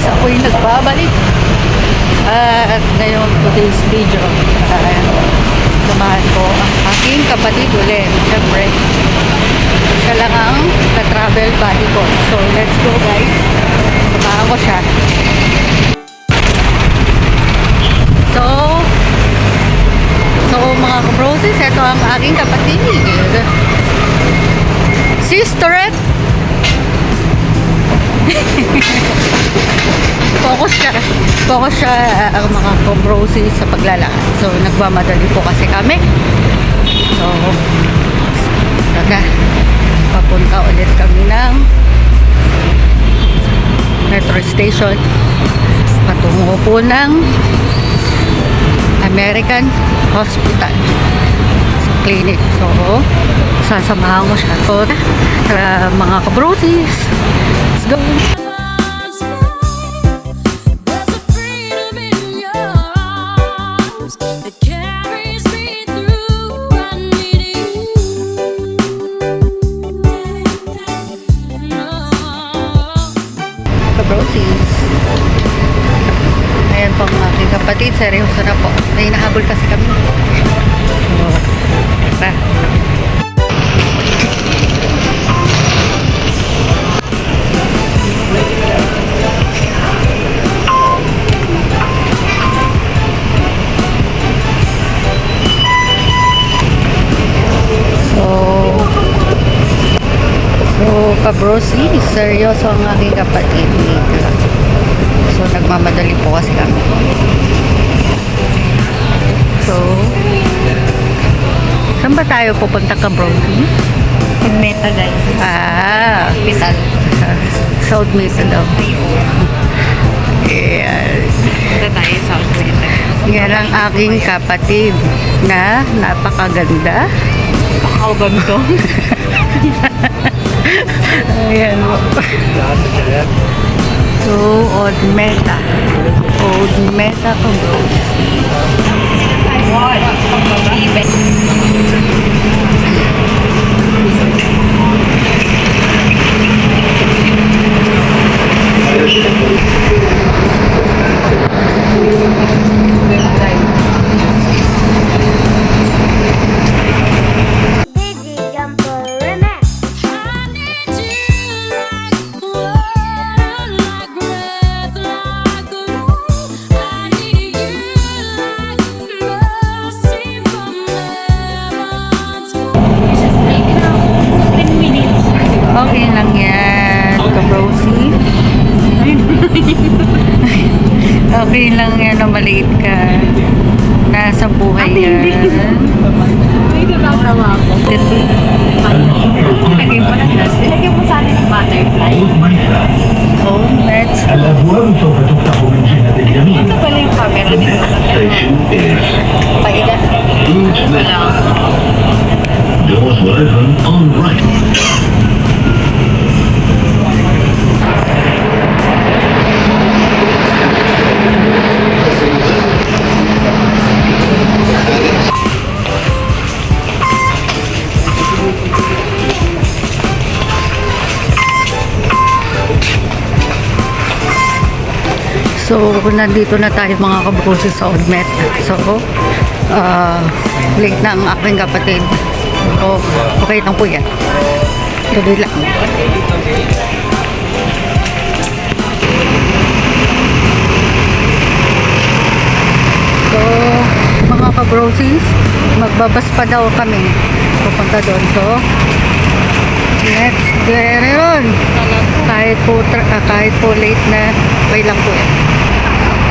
guys, ako'y nagbabalik. At ngayon today's video, samahan ko ang aking kapatid ulit. Siyempre, siya lang ang na-travel buddy ko. So let's go guys. Samahan ko siya. So mga kabroses, ito ang aking kapatid. Sisterette! Focus siya ang mga kabroses sa paglalakad. So nagmamadali po kasi kami. So papunta ulit kami ng metro station patungo po ng American Hospital Clinic. So sasamahan ko siya. So mga kabrosis, let's go. Ayan po ang aking kapatid, seryoso na po. May nahabol kasi kami. So, tara. So, kabrosi, seryoso ang aking kapatid. So, nagmamadali po kasi kami. So, saan ba tayo pupunta kabrosi? Meta guys. Hospital. South Mesa daw. Ayan. Punta tayo sa South Meta. Yan ang aking kapatid na napakaganda. Napakaganda. Ayan mo. So, Old Meta ko bro. Okay lang yan, kabrosi. Okay lang yan na maliit ka. Nasa buhay yan. May natawa ako. Ilagay mo sana ng butterfly. Oh, let's go. الأبواب سوف تفتح من جهة اليمين. Ito pala yung camera dito. Station is Paila. East Mesa. Doors will open on right. So, nandito na tayo mga kabrosis sa Old Met. So, late na ang aking kapatid. So, okay lang po yan. Tuloy lang. So, mga kabrosis, magbabas pa daw kami. Pupunta doon. So, let's get it on. Kahit po late na, okay lang po yan.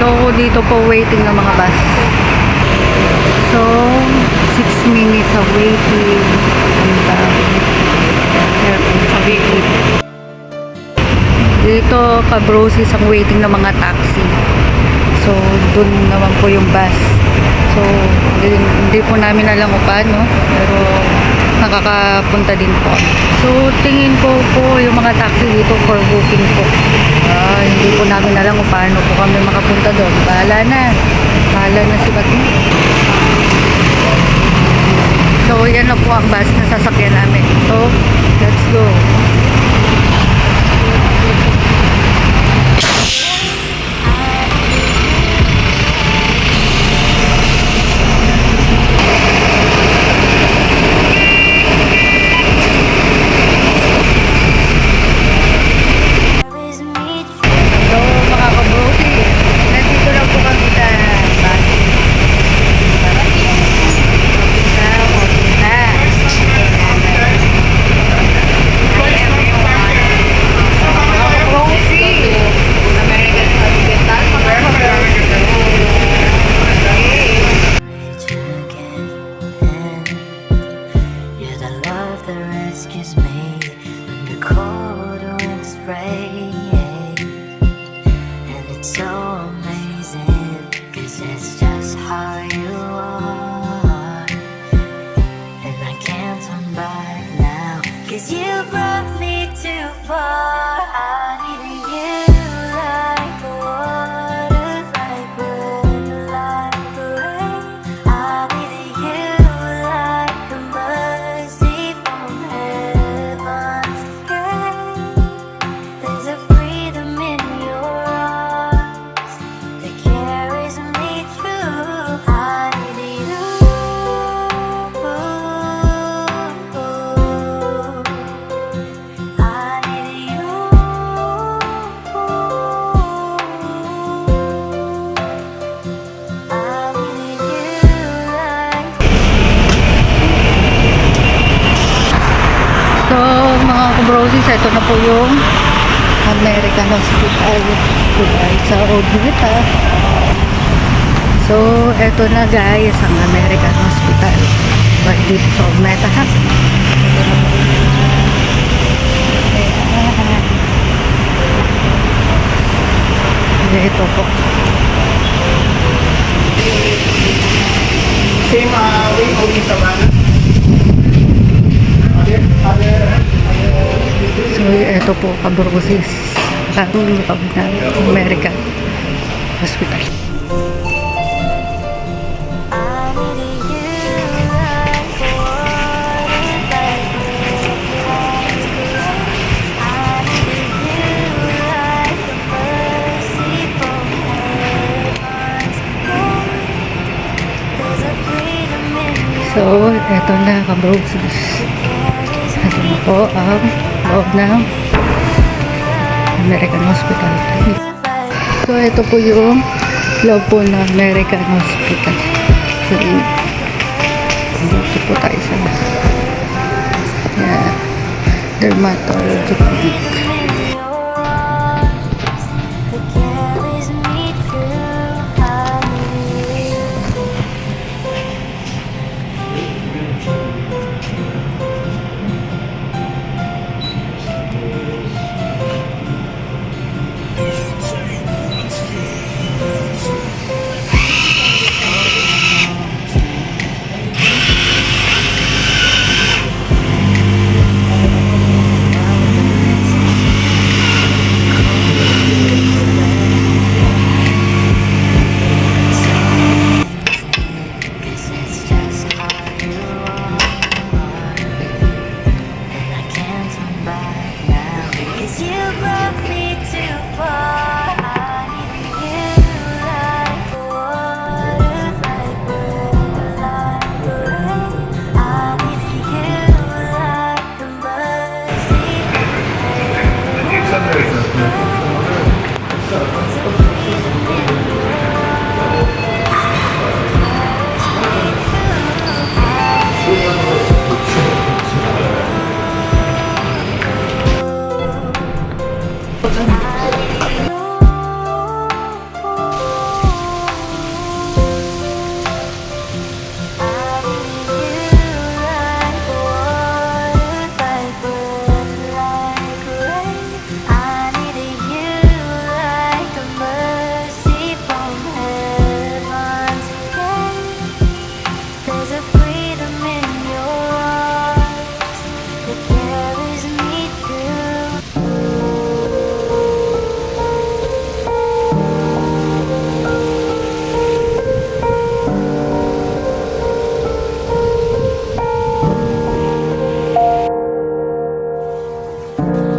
So, dito po waiting ng mga bus. So, 6 minutes of waiting. Dito, kabrosis ang waiting ng mga taxi. So, dun naman po yung bus. So, hindi po namin alam kung paano. Pero, nakakapunta din po. So, tingin ko po yung mga taxi dito for booking po. Hindi po namin alam kung paano po kami makapunta doon. Bahala na si Bati. So, yan na po ang bus na sasakyan namin. So, let's go. ito na po yung American Hospital sa Odmeta. So, ito na guys, ang American Hospital. Dito sa Odmeta ha. Ito na po. Ayan. Ito po. Same way only sa van. So, ito po, kabrosis. Karong loob ng American Hospital. So, eto na kabrosis. Ito na po ang loob ng American Hospital. So, ito po yung loob po ng American Hospital. So, dito po tayo sa dermatology clinic.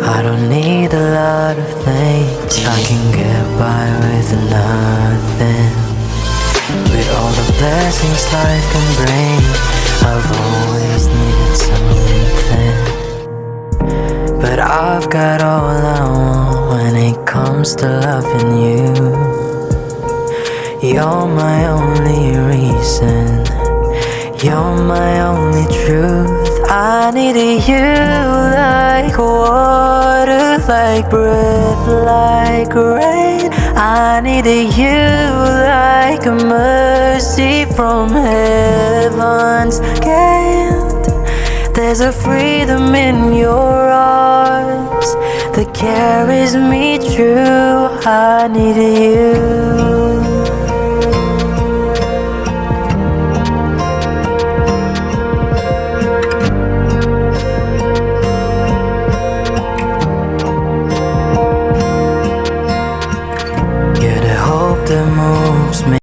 I don't need a lot of things, I can get by with nothing. With all the blessings life can bring, I've always needed something. But I've got all I want when it comes to loving you. You're my only reason, you're my only truth. I needed you like water, like breath, like rain. I needed you like a mercy from heaven's gate. There's a freedom in your arms that carries me through. I needed you. You're the hope that moves me.